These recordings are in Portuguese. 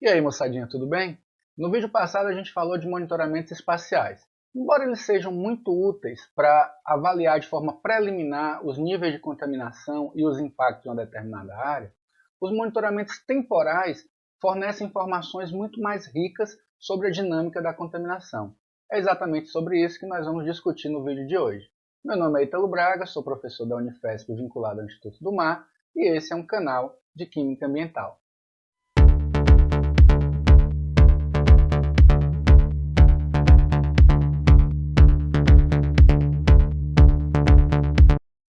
E aí, moçadinha, tudo bem? No vídeo passado a gente falou de monitoramentos espaciais. Embora eles sejam muito úteis para avaliar de forma preliminar os níveis de contaminação e os impactos de uma determinada área, os monitoramentos temporais fornecem informações muito mais ricas sobre a dinâmica da contaminação. É exatamente sobre isso que nós vamos discutir no vídeo de hoje. Meu nome é Ítalo Braga, sou professor da Unifesp vinculado ao Instituto do Mar e esse é um canal de Química Ambiental.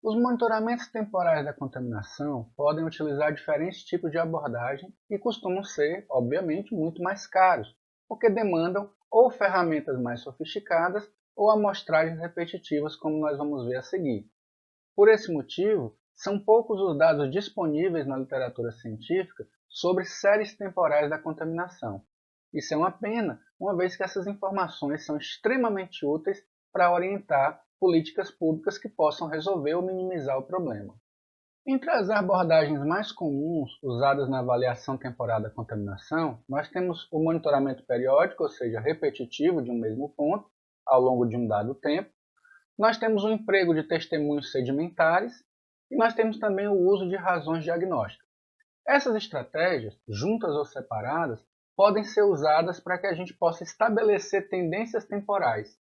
Os monitoramentos temporais da contaminação podem utilizar diferentes tipos de abordagem e costumam ser, obviamente, muito mais caros, porque demandam ou ferramentas mais sofisticadas ou amostragens repetitivas, como nós vamos ver a seguir. Por esse motivo, são poucos os dados disponíveis na literatura científica sobre séries temporais da contaminação. Isso é uma pena, uma vez que essas informações são extremamente úteis para orientar políticas públicas que possam resolver ou minimizar o problema. Entre as abordagens mais comuns usadas na avaliação temporal da contaminação, nós temos o monitoramento periódico, ou seja, repetitivo de um mesmo ponto, ao longo de um dado tempo. Nós temos o emprego de testemunhos sedimentares e nós temos também o uso de razões diagnósticas. Essas estratégias, juntas ou separadas, podem ser usadas para que a gente possa estabelecer tendências temporais.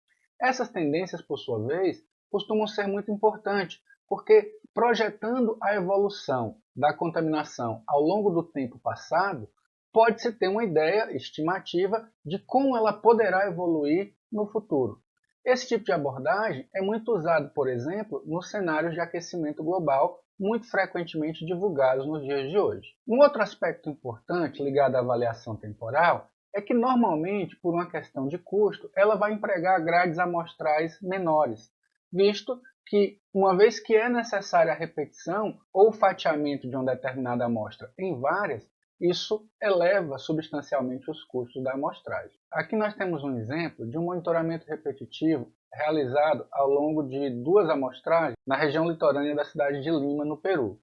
Essas tendências, por sua vez, costumam ser muito importantes, porque projetando a evolução da contaminação ao longo do tempo passado, pode-se ter uma ideia estimativa de como ela poderá evoluir no futuro. Esse tipo de abordagem é muito usado, por exemplo, nos cenários de aquecimento global, muito frequentemente divulgados nos dias de hoje. Um outro aspecto importante ligado à avaliação temporal é que normalmente, por uma questão de custo, ela vai empregar grades amostrais menores, visto que, uma vez que é necessária a repetição ou fatiamento de uma determinada amostra em várias, isso eleva substancialmente os custos da amostragem. Aqui nós temos um exemplo de um monitoramento repetitivo realizado ao longo de 2 amostragens na região litorânea da cidade de Lima, no Peru.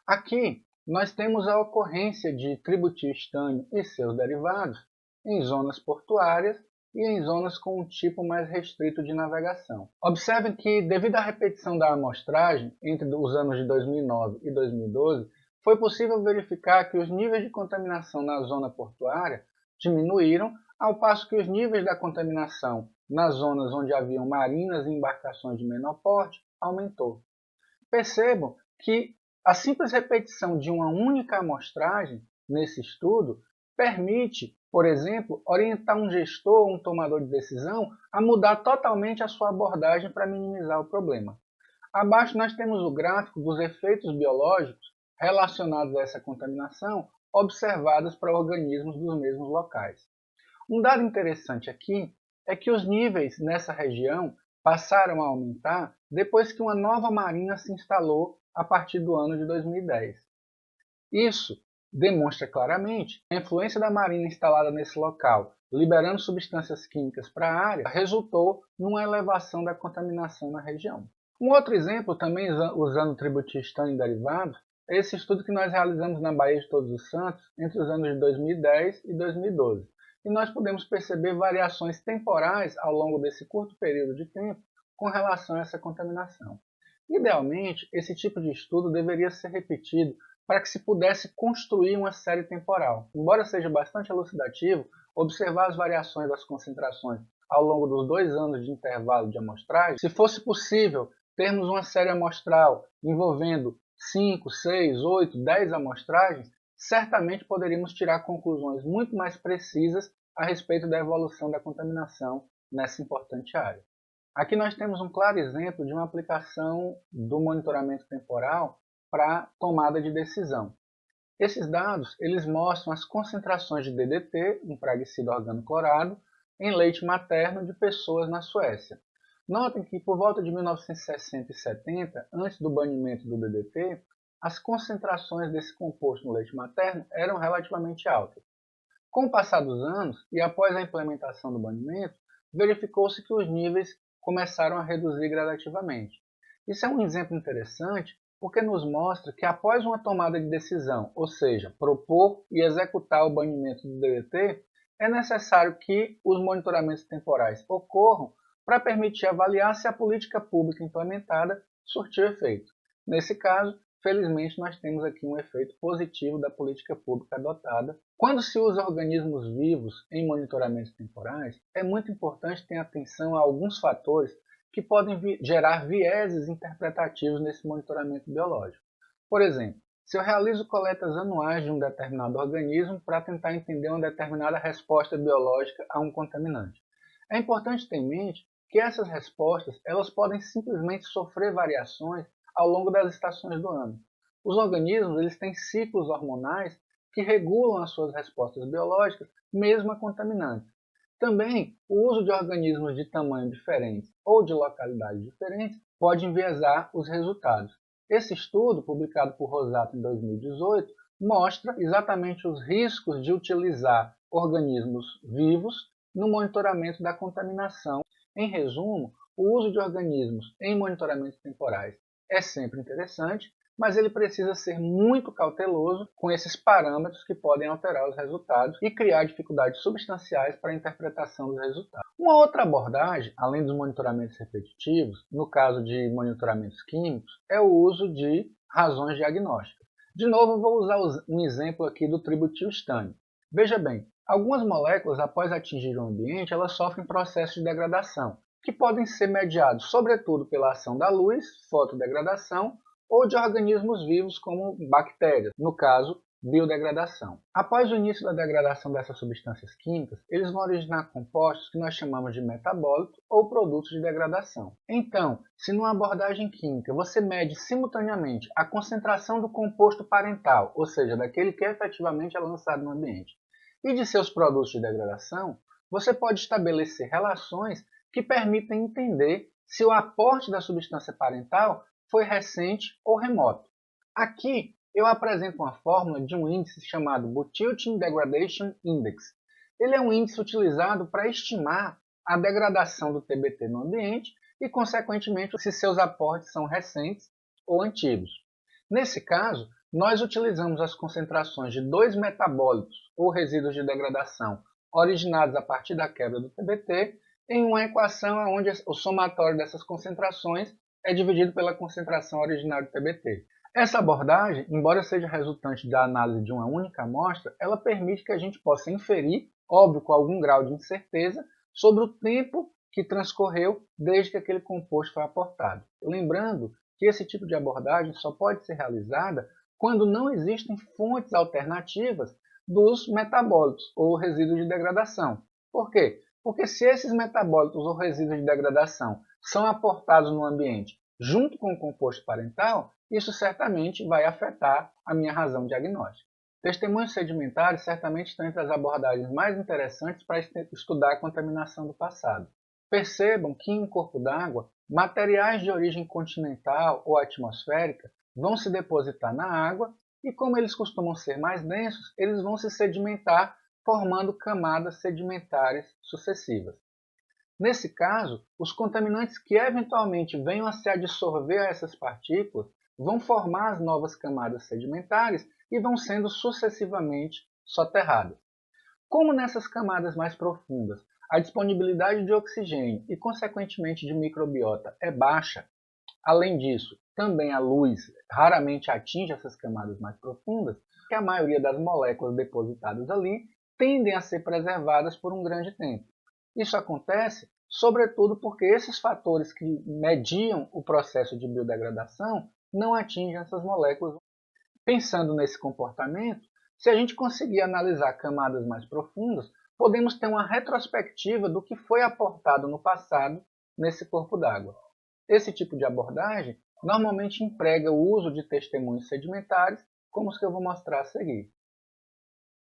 Aqui nós temos a ocorrência de tributio-estânio e seus derivados em zonas portuárias e em zonas com um tipo mais restrito de navegação. Observem que, devido à repetição da amostragem entre os anos de 2009 e 2012, foi possível verificar que os níveis de contaminação na zona portuária diminuíram, ao passo que os níveis da contaminação nas zonas onde haviam marinas e embarcações de menor porte aumentou. Percebam que a simples repetição de uma única amostragem nesse estudo permite, por exemplo, orientar um gestor ou um tomador de decisão a mudar totalmente a sua abordagem para minimizar o problema. Abaixo nós temos o gráfico dos efeitos biológicos relacionados a essa contaminação observados para organismos dos mesmos locais. Um dado interessante aqui é que os níveis nessa região passaram a aumentar depois que uma nova marina se instalou a partir do ano de 2010. Isso demonstra claramente que a influência da marina instalada nesse local, liberando substâncias químicas para a área, resultou numa elevação da contaminação na região. Um outro exemplo, também usando tributio-estânio e derivados, é esse estudo que nós realizamos na Baía de Todos os Santos entre os anos de 2010 e 2012. E nós podemos perceber variações temporais ao longo desse curto período de tempo com relação a essa contaminação. Idealmente, esse tipo de estudo deveria ser repetido para que se pudesse construir uma série temporal. Embora seja bastante elucidativo, observar as variações das concentrações ao longo dos 2 anos de intervalo de amostragem, se fosse possível termos uma série amostral envolvendo 5, 6, 8, 10 amostragens, certamente poderíamos tirar conclusões muito mais precisas a respeito da evolução da contaminação nessa importante área. Aqui nós temos um claro exemplo de uma aplicação do monitoramento temporal para tomada de decisão. Esses dados eles mostram as concentrações de DDT, um praguicida organoclorado, em leite materno de pessoas na Suécia. Notem que por volta de 1960 e 70, antes do banimento do DDT, as concentrações desse composto no leite materno eram relativamente altas. Com o passar dos anos e após a implementação do banimento, verificou-se que os níveis começaram a reduzir gradativamente. Isso é um exemplo interessante porque nos mostra que após uma tomada de decisão, ou seja, propor e executar o banimento do DDT, é necessário que os monitoramentos temporais ocorram para permitir avaliar se a política pública implementada surtiu efeito. Nesse caso, felizmente, nós temos aqui um efeito positivo da política pública adotada. Quando se usa organismos vivos em monitoramentos temporais, é muito importante ter atenção a alguns fatores que podem gerar vieses interpretativos nesse monitoramento biológico. Por exemplo, se eu realizo coletas anuais de um determinado organismo para tentar entender uma determinada resposta biológica a um contaminante, é importante ter em mente que essas respostas elas podem simplesmente sofrer variações ao longo das estações do ano. Os organismos eles têm ciclos hormonais que regulam as suas respostas biológicas, mesmo a contaminantes. Também, o uso de organismos de tamanho diferentes ou de localidades diferentes pode enviesar os resultados. Esse estudo, publicado por Rosato em 2018, mostra exatamente os riscos de utilizar organismos vivos no monitoramento da contaminação. Em resumo, o uso de organismos em monitoramentos temporais é sempre interessante, mas ele precisa ser muito cauteloso com esses parâmetros que podem alterar os resultados e criar dificuldades substanciais para a interpretação dos resultados. Uma outra abordagem, além dos monitoramentos repetitivos, no caso de monitoramentos químicos, é o uso de razões diagnósticas. De novo, vou usar um exemplo aqui do tributilstânio. Veja bem, algumas moléculas, após atingir o ambiente, elas sofrem processos de degradação, que podem ser mediados sobretudo pela ação da luz, fotodegradação, ou de organismos vivos como bactérias, no caso, biodegradação. Após o início da degradação dessas substâncias químicas, eles vão originar compostos que nós chamamos de metabólitos ou produtos de degradação. Então, se numa abordagem química você mede simultaneamente a concentração do composto parental, ou seja, daquele que efetivamente é lançado no ambiente, e de seus produtos de degradação, você pode estabelecer relações que permitem entender se o aporte da substância parental foi recente ou remoto. Aqui eu apresento uma fórmula de um índice chamado Butyl Degradation Index. Ele é um índice utilizado para estimar a degradação do TBT no ambiente e, consequentemente, se seus aportes são recentes ou antigos. Nesse caso, nós utilizamos as concentrações de dois metabólitos ou resíduos de degradação originados a partir da quebra do TBT em uma equação onde o somatório dessas concentrações é dividido pela concentração original do TBT. Essa abordagem, embora seja resultante da análise de uma única amostra, ela permite que a gente possa inferir, óbvio com algum grau de incerteza, sobre o tempo que transcorreu desde que aquele composto foi aportado. Lembrando que esse tipo de abordagem só pode ser realizada quando não existem fontes alternativas dos metabólitos ou resíduos de degradação. Por quê? Porque se esses metabólitos ou resíduos de degradação são aportados no ambiente junto com o composto parental, isso certamente vai afetar a minha razão diagnóstica. Testemunhos sedimentares certamente estão entre as abordagens mais interessantes para estudar a contaminação do passado. Percebam que em corpo d'água, materiais de origem continental ou atmosférica vão se depositar na água e, como eles costumam ser mais densos, eles vão se sedimentar, formando camadas sedimentares sucessivas. Nesse caso, os contaminantes que eventualmente venham a se adsorver a essas partículas vão formar as novas camadas sedimentares e vão sendo sucessivamente soterradas. Como nessas camadas mais profundas a disponibilidade de oxigênio e, consequentemente, de microbiota é baixa, além disso, também a luz raramente atinge essas camadas mais profundas, que a maioria das moléculas depositadas ali tendem a ser preservadas por um grande tempo. Isso acontece, sobretudo, porque esses fatores que mediam o processo de biodegradação não atingem essas moléculas. Pensando nesse comportamento, se a gente conseguir analisar camadas mais profundas, podemos ter uma retrospectiva do que foi aportado no passado nesse corpo d'água. Esse tipo de abordagem normalmente emprega o uso de testemunhos sedimentares, como os que eu vou mostrar a seguir.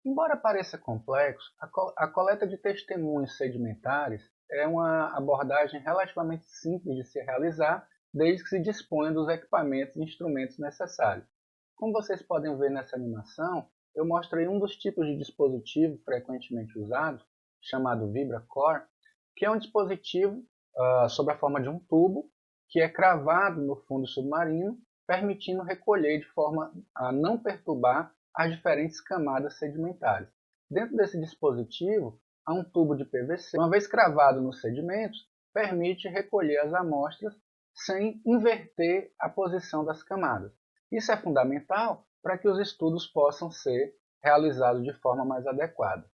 Embora pareça complexo, a coleta de testemunhos sedimentares é uma abordagem relativamente simples de se realizar, desde que se disponha dos equipamentos e instrumentos necessários. Como vocês podem ver nessa animação, eu mostrei um dos tipos de dispositivo frequentemente usado, chamado VibraCore, que é um dispositivo sob a forma de um tubo que é cravado no fundo submarino permitindo recolher de forma a não perturbar as diferentes camadas sedimentares. Dentro desse dispositivo, há um tubo de PVC, uma vez cravado nos sedimentos, permite recolher as amostras sem inverter a posição das camadas. Isso é fundamental para que os estudos possam ser realizados de forma mais adequada.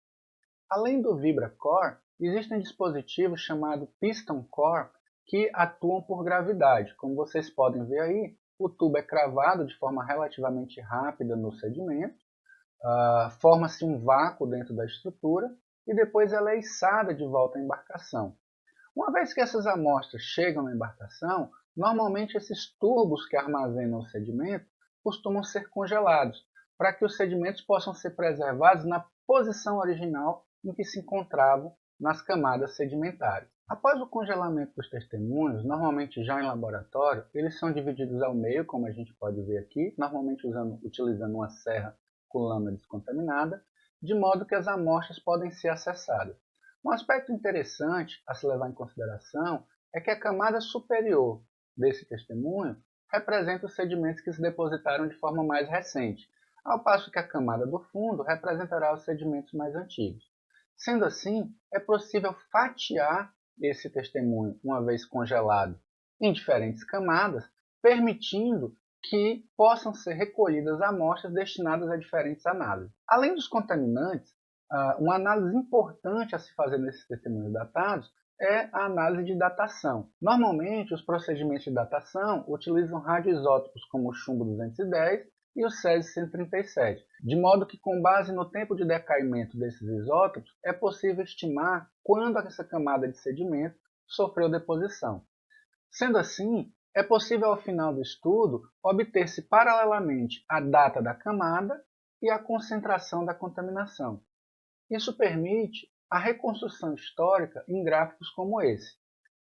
Além do VibraCore, existem dispositivos chamados Piston Core que atuam por gravidade. Como vocês podem ver aí, o tubo é cravado de forma relativamente rápida no sedimento, forma-se um vácuo dentro da estrutura e depois ela é içada de volta à embarcação. Uma vez que essas amostras chegam na embarcação, normalmente esses tubos que armazenam o sedimento costumam ser congelados, para que os sedimentos possam ser preservados na posição original em que se encontravam nas camadas sedimentares. Após o congelamento dos testemunhos, normalmente já em laboratório, eles são divididos ao meio, como a gente pode ver aqui, normalmente utilizando uma serra com lâmina descontaminada, de modo que as amostras podem ser acessadas. Um aspecto interessante a se levar em consideração é que a camada superior desse testemunho representa os sedimentos que se depositaram de forma mais recente, ao passo que a camada do fundo representará os sedimentos mais antigos. Sendo assim, é possível fatiar esse testemunho, uma vez congelado, em diferentes camadas, permitindo que possam ser recolhidas amostras destinadas a diferentes análises. Além dos contaminantes, uma análise importante a se fazer nesses testemunhos datados é a análise de datação. Normalmente, os procedimentos de datação utilizam radioisótopos como o chumbo 210 e o césio 137, de modo que, com base no tempo de decaimento desses isótopos, é possível estimar quando essa camada de sedimento sofreu deposição. Sendo assim, é possível, ao final do estudo, obter-se paralelamente a data da camada e a concentração da contaminação. Isso permite a reconstrução histórica em gráficos como esse.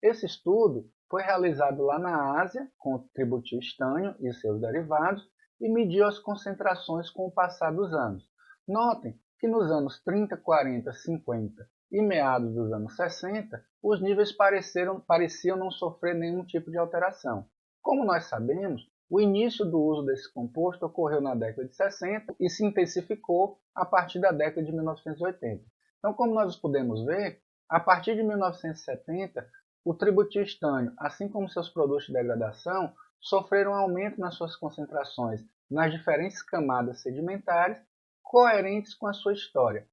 Esse estudo foi realizado lá na Ásia, com o tributilstânio e seus derivados, e mediu as concentrações com o passar dos anos. Notem que nos anos 30, 40, 50 e meados dos anos 60, os níveis pareciam não sofrer nenhum tipo de alteração. Como nós sabemos, o início do uso desse composto ocorreu na década de 60 e se intensificou a partir da década de 1980. Então, como nós podemos ver, a partir de 1970, o tributilstânio, assim como seus produtos de degradação, sofreram um aumento nas suas concentrações nas diferentes camadas sedimentares, coerentes com a sua história.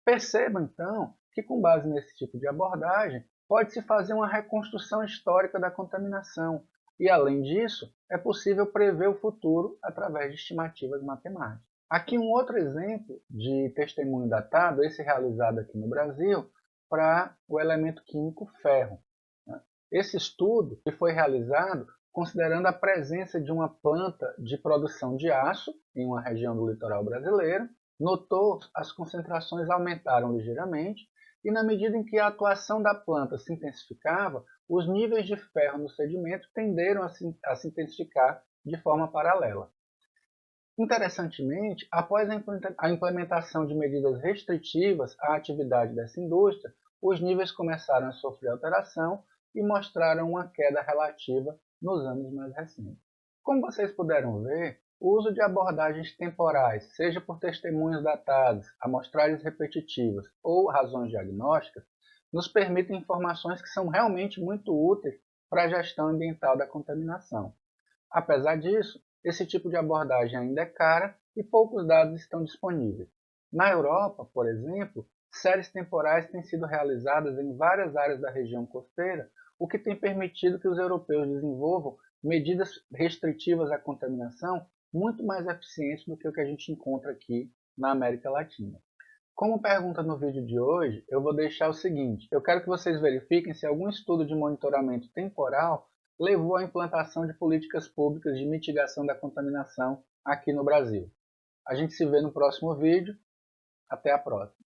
Perceba, então, que com base nesse tipo de abordagem, pode-se fazer uma reconstrução histórica da contaminação, e, além disso, é possível prever o futuro através de estimativas matemáticas. Aqui um outro exemplo de testemunho datado, esse realizado aqui no Brasil, para o elemento químico ferro. Esse estudo foi realizado considerando a presença de uma planta de produção de aço em uma região do litoral brasileiro, notou as concentrações aumentaram ligeiramente e, na medida em que a atuação da planta se intensificava, os níveis de ferro no sedimento tenderam a se intensificar de forma paralela. Interessantemente, após a implementação de medidas restritivas à atividade dessa indústria, os níveis começaram a sofrer alteração e mostraram uma queda relativa nos anos mais recentes. Como vocês puderam ver, o uso de abordagens temporais, seja por testemunhos datados, amostragens repetitivas ou razões diagnósticas, nos permitem informações que são realmente muito úteis para a gestão ambiental da contaminação. Apesar disso, esse tipo de abordagem ainda é cara e poucos dados estão disponíveis. Na Europa, por exemplo, séries temporais têm sido realizadas em várias áreas da região costeira, o que tem permitido que os europeus desenvolvam medidas restritivas à contaminação muito mais eficientes do que o que a gente encontra aqui na América Latina. Como pergunta no vídeo de hoje, eu vou deixar o seguinte: eu quero que vocês verifiquem se algum estudo de monitoramento temporal levou à implantação de políticas públicas de mitigação da contaminação aqui no Brasil. A gente se vê no próximo vídeo. Até a próxima.